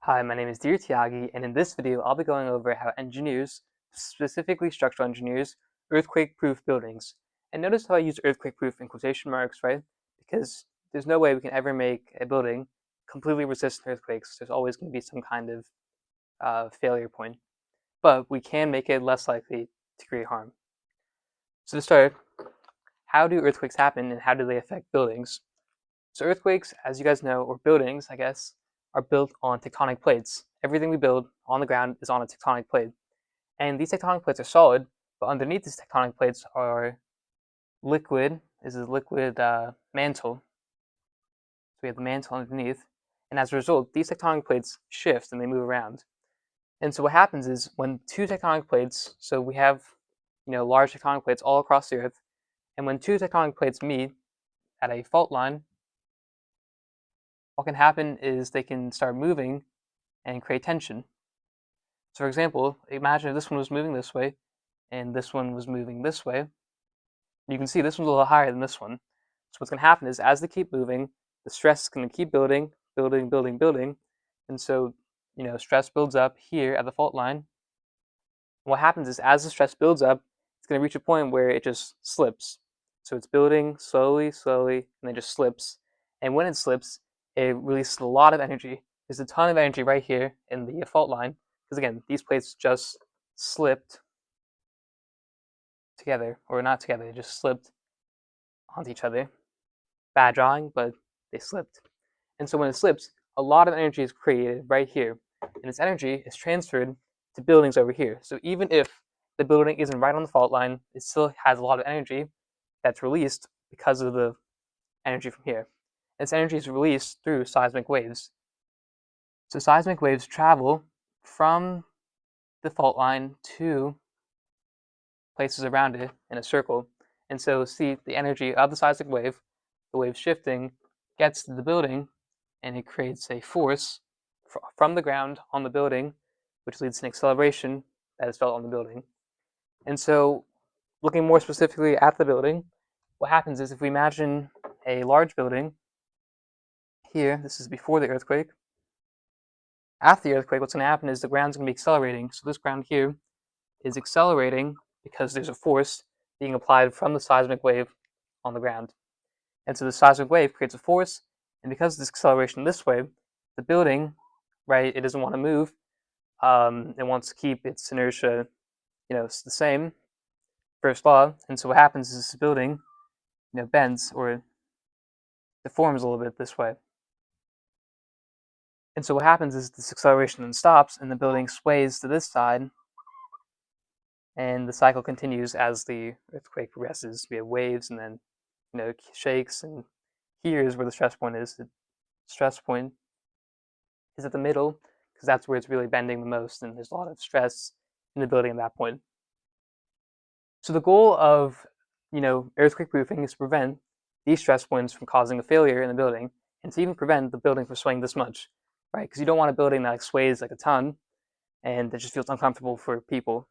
Hi, my name is Dear Tiagi, and in this video, I'll be going over how engineers, specifically structural engineers, earthquake-proof buildings. And notice how I use earthquake-proof in quotation marks, right? Because there's no way we can ever make a building completely resistant to earthquakes. There's always going to be some kind of failure point. But we can make it less likely to create harm. So to start, how do earthquakes happen and how do they affect buildings? So earthquakes, as you guys know, or buildings, I guess, are built on tectonic plates. Everything we build on the ground is on a tectonic plate. And these tectonic plates are solid, but underneath these tectonic plates are liquid. This is a liquid mantle. So we have the mantle underneath. And as a result, these tectonic plates shift and they move around. And so what happens is when two tectonic plates, so we have large tectonic plates all across the Earth, and when two tectonic plates meet at a fault line, what can happen is they can start moving and create tension. So for example, imagine if this one was moving this way and this one was moving this way. You can see this one's a little higher than this one. So what's going to happen is as they keep moving, the stress is going to keep building, building, building, building. And so, stress builds up here at the fault line. And what happens is as the stress builds up, it's going to reach a point where it just slips. So it's building slowly, slowly, and then just slips. And when it slips, it releases a lot of energy. There's a ton of energy right here in the fault line, because again, these plates just slipped together, or not together, they just slipped onto each other. Bad drawing, but they slipped. And so when it slips, a lot of energy is created right here, and this energy is transferred to buildings over here. So even if the building isn't right on the fault line, it still has a lot of energy that's released because of the energy from here. This energy is released through seismic waves. So seismic waves travel from the fault line to places around it in a circle. And so see the energy of the seismic wave, the wave shifting, gets to the building and it creates a force from the ground on the building, which leads to an acceleration that is felt on the building. And so looking more specifically at the building, what happens is if we imagine a large building here, this is before the earthquake. After the earthquake, what's going to happen is the ground's going to be accelerating. So this ground here is accelerating because there's a force being applied from the seismic wave on the ground. And so the seismic wave creates a force, and because of this acceleration this way, the building, right, it doesn't want to move. It wants to keep its inertia, it's the same, first law. And so what happens is this building, bends or deforms a little bit this way. And so what happens is this acceleration then stops, and the building sways to this side, and the cycle continues as the earthquake progresses. We have waves, and then shakes, and here is where the stress point is. The stress point is at the middle because that's where it's really bending the most, and there's a lot of stress in the building at that point. So the goal of earthquake proofing is to prevent these stress points from causing a failure in the building, and to even prevent the building from swaying this much, right? Because you don't want a building that sways like a ton, and it just feels uncomfortable for people.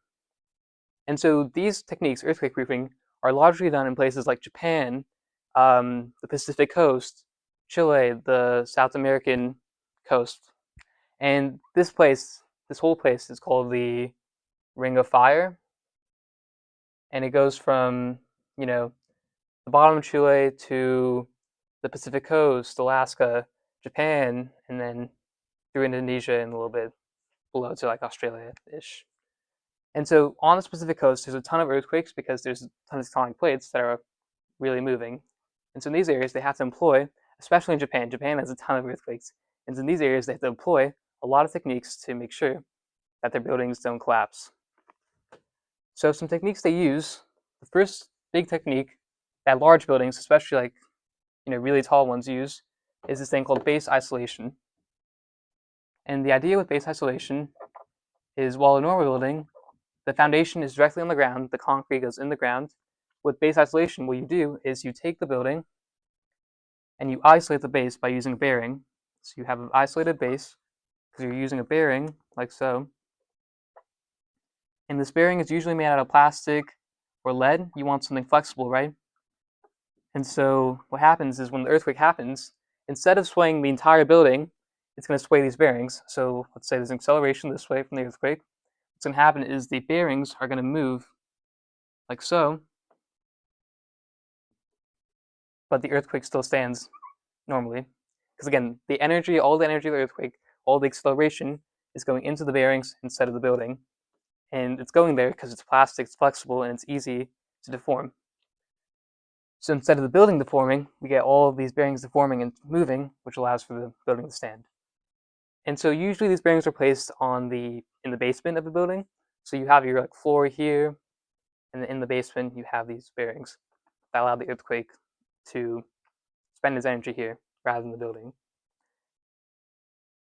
And so these techniques, earthquake proofing, are largely done in places like Japan, the Pacific coast, Chile, the South American coast. And this whole place is called the Ring of Fire. And it goes from, the bottom of Chile to the Pacific coast, Alaska, Japan, and then through Indonesia and a little bit below to like Australia-ish. And so on the Pacific coast, there's a ton of earthquakes because there's a ton of tectonic plates that are really moving. And so in these areas, they have to employ, especially in Japan, Japan has a ton of earthquakes. And so in these areas, they have to employ a lot of techniques to make sure that their buildings don't collapse. So some techniques they use, the first big technique that large buildings, especially like really tall ones, use is this thing called base isolation. And the idea with base isolation is while a normal building, the foundation is directly on the ground, the concrete goes in the ground. With base isolation, what you do is you take the building and you isolate the base by using a bearing. So you have an isolated base because you're using a bearing like so. And this bearing is usually made out of plastic or lead. You want something flexible, right? And so what happens is when the earthquake happens, instead of swaying the entire building, it's going to sway these bearings. So let's say there's an acceleration this way from the earthquake. What's going to happen is the bearings are going to move like so, but the earthquake still stands normally. Because again, the energy, all the energy of the earthquake, all the acceleration is going into the bearings instead of the building. And it's going there because it's plastic, it's flexible, and it's easy to deform. So instead of the building deforming, we get all of these bearings deforming and moving, which allows for the building to stand. And so usually these bearings are placed in the basement of the building. So you have your like floor here, and in the basement you have these bearings that allow the earthquake to spend its energy here rather than the building.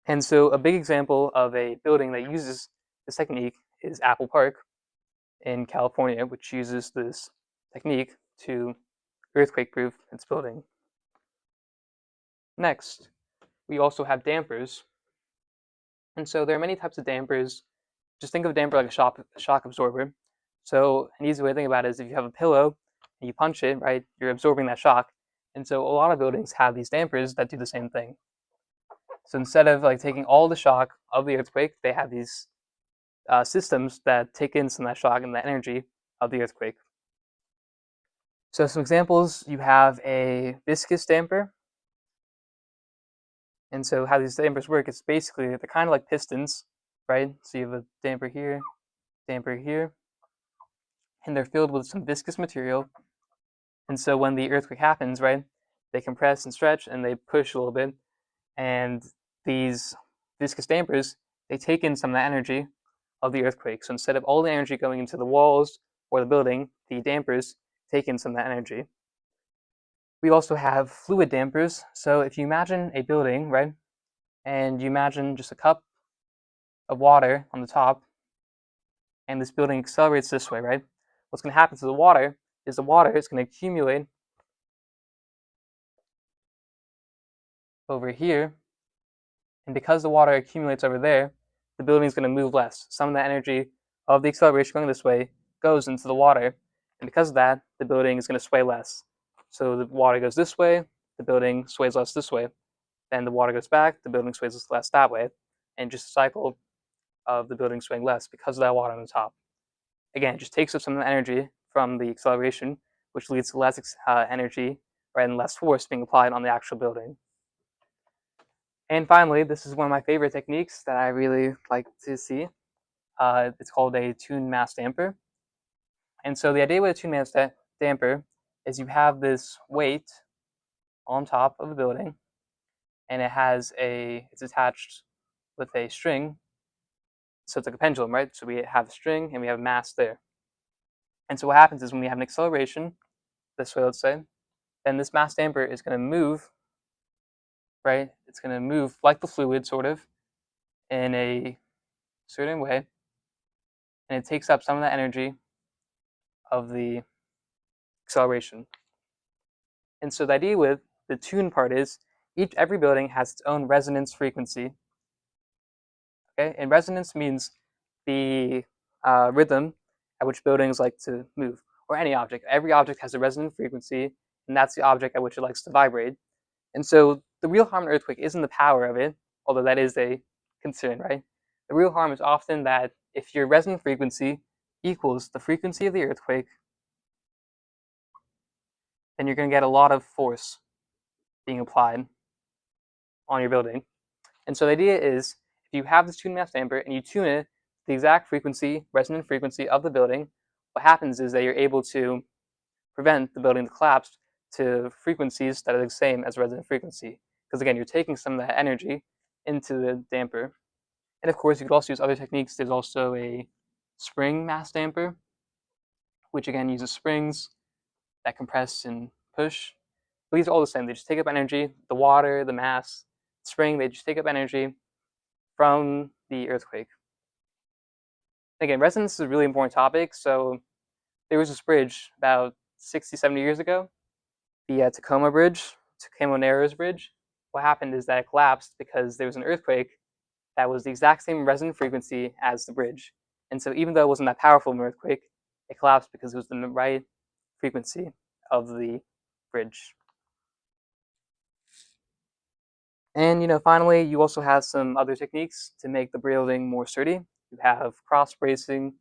And so a big example of a building that uses this technique is Apple Park in California, which uses this technique to earthquake-proof its building. Next, we also have dampers. And so there are many types of dampers. Just think of a damper like a shock absorber. So an easy way to think about it is if you have a pillow and you punch it, right, you're absorbing that shock. And so a lot of buildings have these dampers that do the same thing. So instead of like taking all the shock of the earthquake, they have these systems that take in some of that shock and the energy of the earthquake. So some examples, you have a viscous damper. And so how these dampers work, it's basically, they're kind of like pistons, right? So you have a damper here, and they're filled with some viscous material. And so when the earthquake happens, right, they compress and stretch and they push a little bit. And these viscous dampers, they take in some of the energy of the earthquake. So instead of all the energy going into the walls or the building, the dampers take in some of that energy. We also have fluid dampers. So if you imagine a building, right, and you imagine just a cup of water on the top, and this building accelerates this way, right? What's going to happen to the water is going to accumulate over here, and because the water accumulates over there, the building is going to move less. Some of the energy of the acceleration going this way goes into the water, and because of that, the building is going to sway less. So the water goes this way, the building sways less this way, then the water goes back, the building sways less that way, and just a cycle of the building swaying less because of that water on the top. Again, it just takes up some of the energy from the acceleration, which leads to less energy, right, and less force being applied on the actual building. And finally, this is one of my favorite techniques that I really like to see. It's called a tuned mass damper. And so the idea with a tuned mass damper is you have this weight on top of the building, and it's attached with a string. So it's like a pendulum, right? So we have a string and we have a mass there. And so what happens is when we have an acceleration, this way, let's say, then this mass damper is going to move, right? It's going to move like the fluid, sort of, in a certain way, and it takes up some of the energy of the acceleration. And so the idea with the tune part is every building has its own resonance frequency. Okay, and resonance means the rhythm at which buildings like to move, or any object. Every object has a resonant frequency, and that's the object at which it likes to vibrate. And so the real harm in an earthquake isn't the power of it, although that is a concern, right? The real harm is often that if your resonant frequency equals the frequency of the earthquake, then you're going to get a lot of force being applied on your building. And so the idea is, if you have this tuned mass damper and you tune it to the exact frequency, resonant frequency of the building, what happens is that you're able to prevent the building to collapse to frequencies that are the same as resonant frequency. Because again, you're taking some of that energy into the damper. And of course, you could also use other techniques. There's also a spring mass damper, which again uses springs that compress and push. But these are all the same. They just take up energy. The water, the mass, the spring, they just take up energy from the earthquake. Again, resonance is a really important topic. So there was this bridge about 60, 70 years ago, the Tacoma Bridge, Tacoma Narrows Bridge. What happened is that it collapsed because there was an earthquake that was the exact same resonant frequency as the bridge. And so even though it wasn't that powerful of an earthquake, it collapsed because it was the right frequency of the bridge. And finally, you also have some other techniques to make the building more sturdy. You have cross bracing,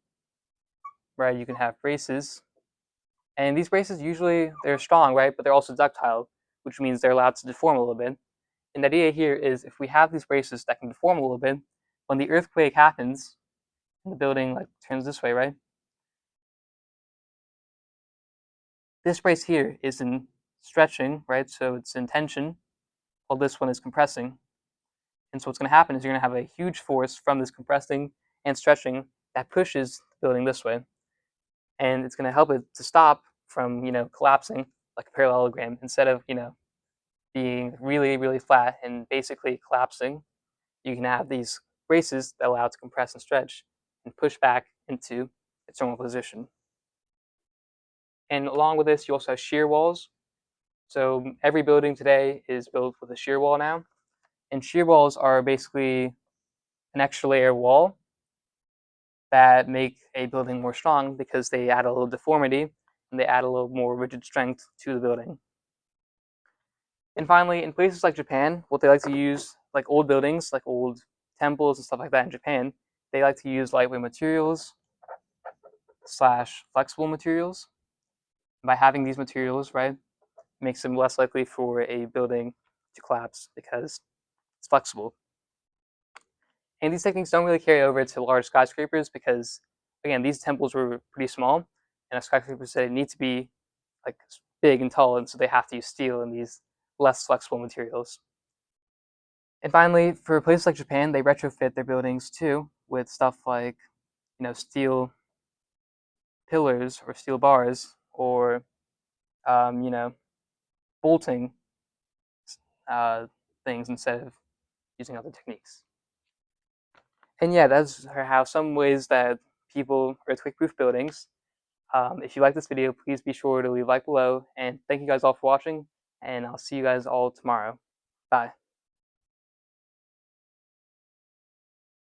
right? You can have braces, and these braces usually they're strong, right? But they're also ductile, which means they're allowed to deform a little bit. And the idea here is if we have these braces that can deform a little bit, when the earthquake happens, and the building like turns this way, right? This brace here is in stretching, right? So it's in tension, while this one is compressing. And so what's going to happen is you're going to have a huge force from this compressing and stretching that pushes the building this way, and it's going to help it to stop from collapsing like a parallelogram instead of being really really flat and basically collapsing. You can have these braces that allow it to compress and stretch and push back into its normal position. And along with this, you also have shear walls. So every building today is built with a shear wall now, and shear walls are basically an extra layer wall that make a building more strong because they add a little deformity and they add a little more rigid strength to the building. And finally, in places like Japan, what they like to use, like old buildings, like old temples and stuff like that in Japan, they like to use lightweight materials slash flexible materials. By having these materials, right, makes them less likely for a building to collapse because it's flexible. And these techniques don't really carry over to large skyscrapers because, again, these temples were pretty small, and a skyscraper said it needs to be like big and tall, and so they have to use steel and these less flexible materials. And finally, for places like Japan, they retrofit their buildings too with stuff like steel pillars or steel bars or um, you know bolting uh, things instead of using other techniques. And yeah, that's how some ways that people earthquake-proof buildings. If you like this video, please be sure to leave a like below. And thank you guys all for watching. And I'll see you guys all tomorrow. Bye.